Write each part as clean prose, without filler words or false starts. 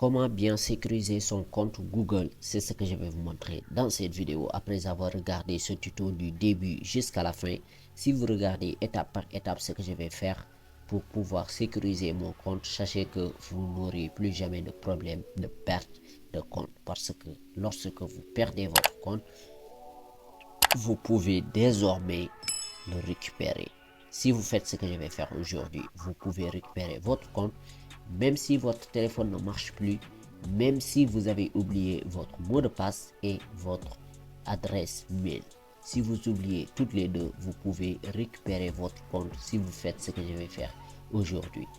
Comment bien sécuriser son compte Google? C'est ce que je vais vous montrer dans cette vidéo. Après avoir regardé ce tuto du début jusqu'à la fin, si vous regardez étape par étape ce que je vais faire pour pouvoir sécuriser mon compte, sachez que vous n'aurez plus jamais de problème de perte de compte. Parce que lorsque vous perdez votre compte, vous pouvez désormais le récupérer. Si vous faites ce que je vais faire aujourd'hui, vous pouvez récupérer votre compte, même si votre téléphone ne marche plus, même si vous avez oublié votre mot de passe et votre adresse mail. Si vous oubliez toutes les deux, vous pouvez récupérer votre compte si vous faites ce que je vais faire aujourd'hui.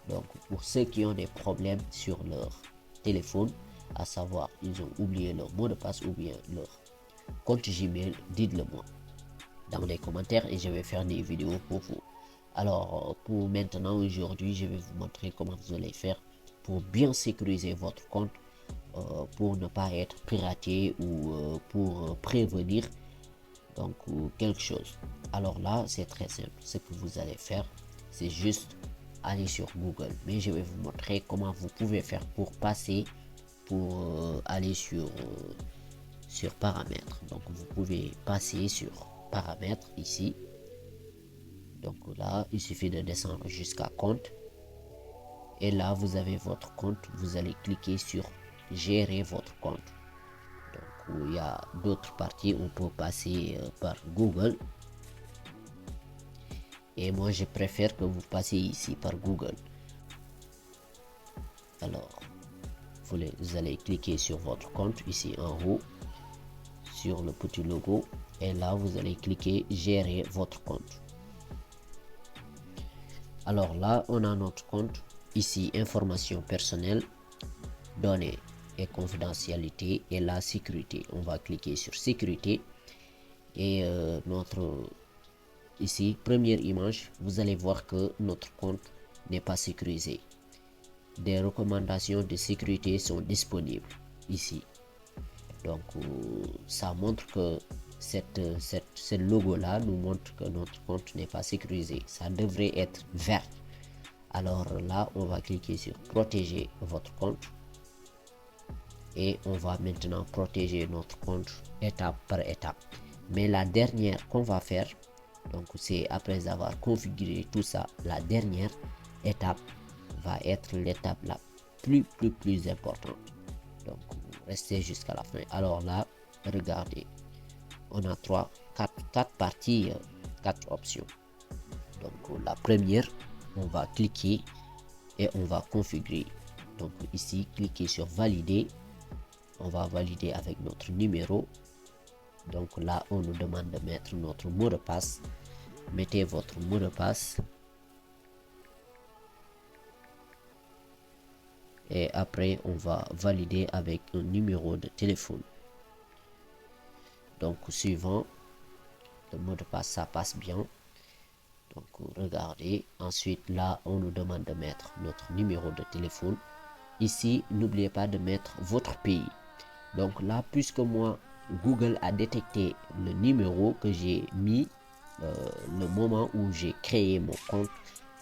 Donc, pour ceux qui ont des problèmes sur leur téléphone, à savoir, ils ont oublié leur mot de passe ou bien leur compte Gmail, dites-le moi dans les commentaires et je vais faire des vidéos pour vous. Alors pour maintenant, aujourd'hui, je vais vous montrer comment vous allez faire pour bien sécuriser votre compte, pour ne pas être piraté ou pour prévenir donc quelque chose. Alors là, c'est très simple. Ce que vous allez faire, c'est juste aller sur Google. Mais je vais vous montrer comment vous pouvez faire pour passer, pour aller sur paramètres. Donc vous pouvez passer sur paramètres ici. Donc là, il suffit de descendre jusqu'à compte. Et là, vous avez votre compte. Vous allez cliquer sur gérer votre compte. Donc il y a d'autres parties. On peut passer par Google. Et moi, je préfère que vous passiez ici par Google. Alors, vous allez cliquer sur votre compte ici en haut, sur le petit logo. Et là, vous allez cliquer gérer votre compte. Alors là, on a notre compte. Ici, information personnelle, données et confidentialité et la sécurité. On va cliquer sur sécurité et notre ici, première image, vous allez voir que notre compte n'est pas sécurisé. Des recommandations de sécurité sont disponibles ici. Donc, ça montre que ce logo-là nous montre que notre compte n'est pas sécurisé. Ça devrait être vert. Alors là, on va cliquer sur protéger votre compte. Et on va maintenant protéger notre compte étape par étape. Mais la dernière qu'on va faire, donc c'est après avoir configuré tout ça, la dernière étape va être l'étape la plus importante. Donc restez jusqu'à la fin. Alors là, regardez, on a quatre parties, 4 options. Donc la première, on va cliquer et on va configurer. Donc ici, cliquez sur valider. On va valider avec notre numéro. Donc là, on nous demande de mettre notre mot de passe. Mettez votre mot de passe. Et après, on va valider avec un numéro de téléphone. Donc, suivant, le mot de passe, ça passe bien. Donc, regardez. Ensuite, là, on nous demande de mettre notre numéro de téléphone. Ici, n'oubliez pas de mettre votre pays. Donc là, puisque moi, Google a détecté le numéro que j'ai mis le moment où j'ai créé mon compte.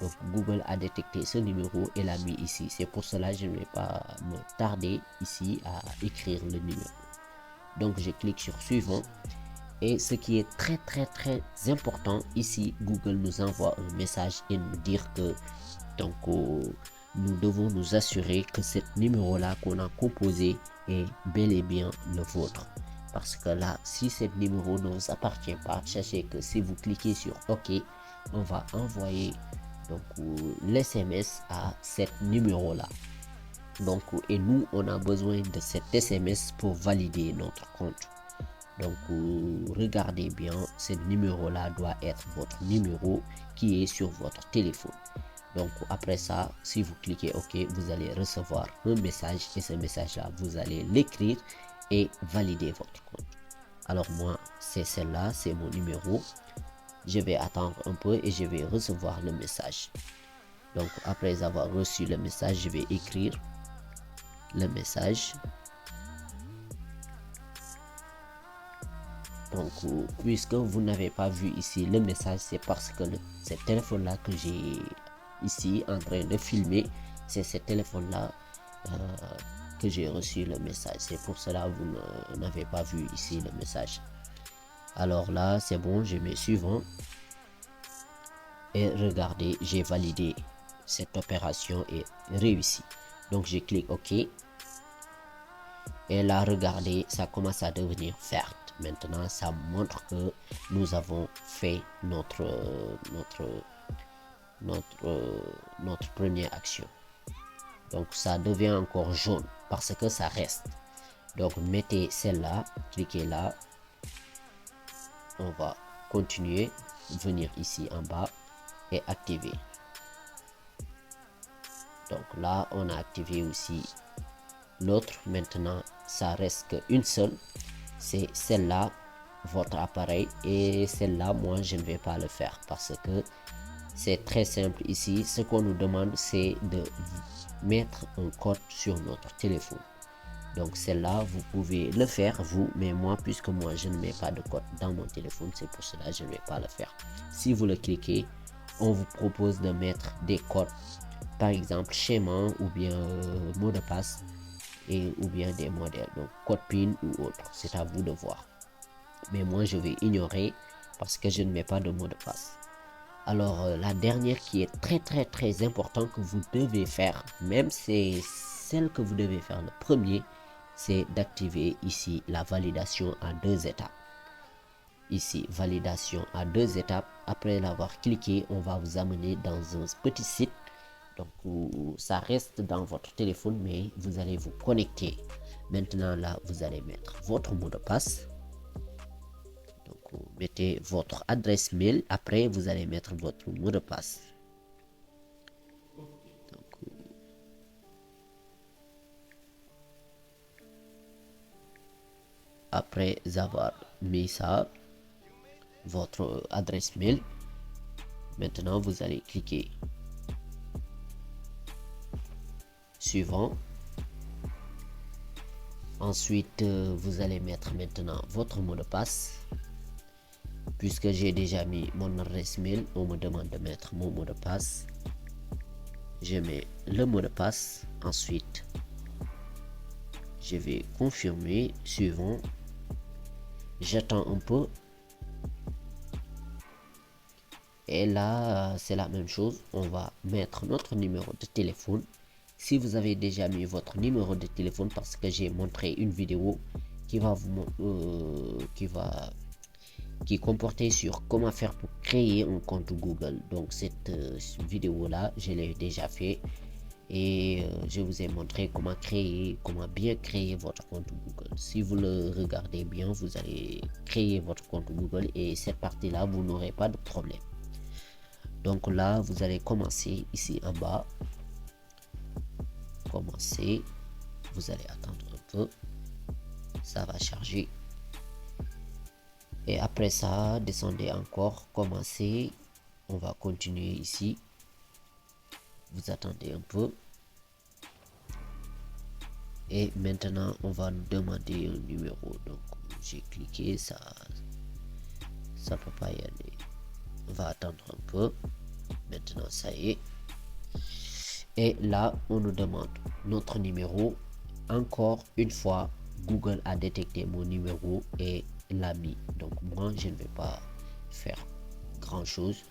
Donc Google a détecté ce numéro et l'a mis ici. C'est pour cela que je ne vais pas me tarder ici à écrire le numéro. Donc je clique sur suivant. Et ce qui est très important ici, Google nous envoie un message et nous dire que donc nous devons nous assurer que ce numéro là qu'on a composé est bel et bien le vôtre. Parce que là, si ce numéro ne vous appartient pas, sachez que si vous cliquez sur OK, on va envoyer donc l'SMS à ce numéro là. Donc et nous, on a besoin de cet SMS pour valider notre compte. Donc regardez bien, ce numéro là doit être votre numéro qui est sur votre téléphone. Donc après ça, si vous cliquez OK, vous allez recevoir un message et ce message là, vous allez l'écrire et valider votre compte. Alors moi, c'est celle-là, c'est mon numéro. Je vais attendre un peu et je vais recevoir le message. Donc après avoir reçu le message, je vais écrire le message. Donc puisque vous n'avez pas vu ici le message, c'est parce que ce téléphone là que j'ai ici en train de filmer, c'est ce téléphone là que j'ai reçu le message. C'est pour cela que vous n'avez pas vu ici le message. Alors là, c'est bon, je mets suivant. Et regardez, j'ai validé. Cette opération est réussie. Donc je clique OK. Et là, regardez, ça commence à devenir vert. Maintenant, ça montre que nous avons fait notre première action. Donc ça devient encore jaune parce que ça reste. Donc mettez celle-là, cliquez là. On va continuer, venir ici en bas et activer. Donc là, on a activé aussi l'autre. Maintenant, ça reste qu'une seule. C'est celle-là, votre appareil. Et celle-là, moi, je ne vais pas le faire parce que c'est très simple ici. Ce qu'on nous demande, c'est de mettre un code sur notre téléphone. Donc celle-là, vous pouvez le faire vous, mais moi, puisque moi, je ne mets pas de code dans mon téléphone, c'est pour cela que je ne vais pas le faire. Si vous le cliquez, on vous propose de mettre des codes, par exemple schéma ou bien mot de passe ou bien des modèles, donc code PIN ou autre. C'est à vous de voir. Mais moi, je vais ignorer parce que je ne mets pas de mot de passe. Alors, la dernière qui est très important que vous devez faire, même c'est celle que vous devez faire le premier, c'est d'activer ici la validation à 2 étapes. Ici, validation à 2 étapes. Après l'avoir cliqué, on va vous amener dans un petit site. Donc, ça reste dans votre téléphone, mais vous allez vous connecter. Maintenant, là, vous allez mettre votre mot de passe. Donc, vous mettez votre adresse mail. Après, vous allez mettre votre mot de passe. Donc, après avoir mis ça, votre adresse mail, maintenant, vous allez cliquer suivant. Ensuite, vous allez mettre maintenant votre mot de passe. Puisque j'ai déjà mis mon adresse mail, on me demande de mettre mon mot de passe. Je mets le mot de passe. Ensuite, je vais confirmer. Suivant. J'attends un peu. Et là, c'est la même chose. On va mettre notre numéro de téléphone. Si vous avez déjà mis votre numéro de téléphone, parce que j'ai montré une vidéo qui va qui comportait sur comment faire pour créer un compte Google. Donc cette vidéo là, je l'ai déjà fait et je vous ai montré comment bien créer votre compte Google. Si vous le regardez bien, vous allez créer votre compte Google et cette partie là, vous n'aurez pas de problème. Donc là, vous allez commencer ici en bas. Commencer, vous allez attendre un peu, ça va charger. Et après ça, descendez encore, commencez, on va continuer ici. Vous attendez un peu. Et maintenant, on va nous demander un numéro. Donc, j'ai cliqué, ça peut pas y aller. On va attendre un peu. Maintenant, ça y est. Et là, on nous demande notre numéro. Encore une fois, Google a détecté mon numéro et l'a mis. Donc moi, je ne vais pas faire grand chose.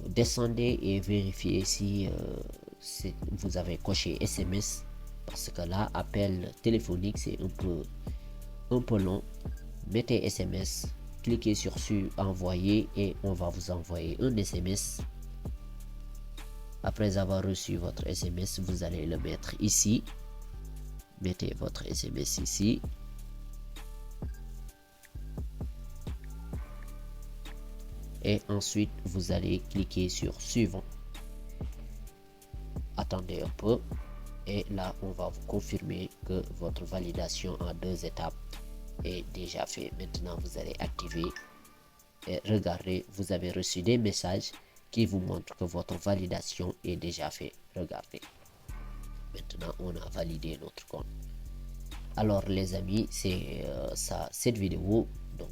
Descendez et vérifiez si vous avez coché SMS. Parce que là, appel téléphonique, c'est un peu long. Mettez SMS, cliquez sur envoyer et on va vous envoyer un SMS. Après avoir reçu votre SMS, vous allez le mettre ici. Mettez votre SMS ici. Et ensuite, vous allez cliquer sur suivant. Attendez un peu. Et là, on va vous confirmer que votre validation en 2 étapes est déjà fait. Maintenant, vous allez activer. Et regardez, vous avez reçu des messages qui vous montrent que votre validation est déjà faite. Regardez. Maintenant, on a validé notre compte. Alors les amis, c'est ça, cette vidéo. Donc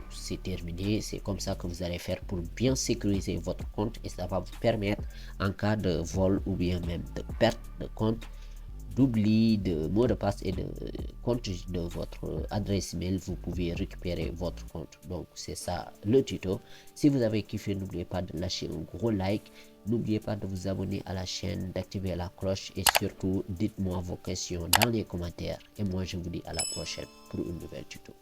c'est terminé. C'est comme ça que vous allez faire pour bien sécuriser votre compte et ça va vous permettre en cas de vol ou bien même de perte de compte d'oubli de mot de passe et de compte de votre adresse email, vous pouvez récupérer votre compte. Donc c'est ça le tuto. Si vous avez kiffé, n'oubliez pas de lâcher un gros like, n'oubliez pas de vous abonner à la chaîne, d'activer la cloche et surtout dites-moi vos questions dans les commentaires et moi je vous dis à la prochaine pour une nouvelle tuto.